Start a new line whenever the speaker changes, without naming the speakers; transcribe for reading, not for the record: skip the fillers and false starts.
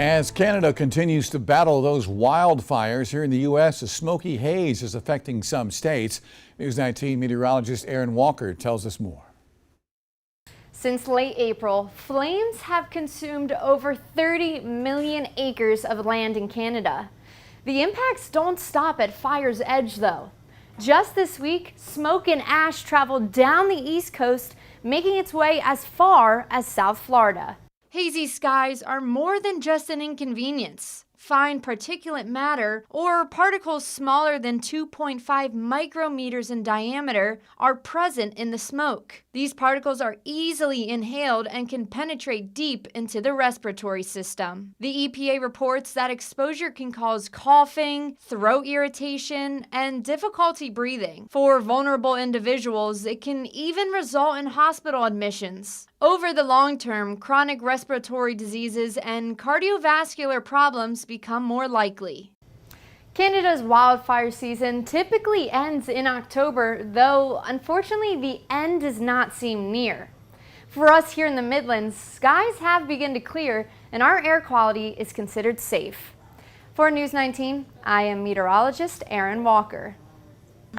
As Canada continues to battle those wildfires here in the U.S., a smoky haze is affecting some states. News 19 meteorologist Aaron Walker tells us more.
Since late April, flames have consumed over 30 million acres of land in Canada. The impacts don't stop at fire's edge, though. Just this week, smoke and ash traveled down the East Coast, making its way as far as South Florida. Hazy skies are more than just an inconvenience. Fine particulate matter, or particles smaller than 2.5 micrometers in diameter, are present in the smoke. These particles are easily inhaled and can penetrate deep into the respiratory system. The EPA reports that exposure can cause coughing, throat irritation, and difficulty breathing. For vulnerable individuals, it can even result in hospital admissions. Over the long term, chronic respiratory diseases and cardiovascular problems become more likely. Canada's wildfire season typically ends in October, though unfortunately the end does not seem near. For us here in the Midlands, skies have begun to clear and our air quality is considered safe. For News 19, I am meteorologist Aaron Walker.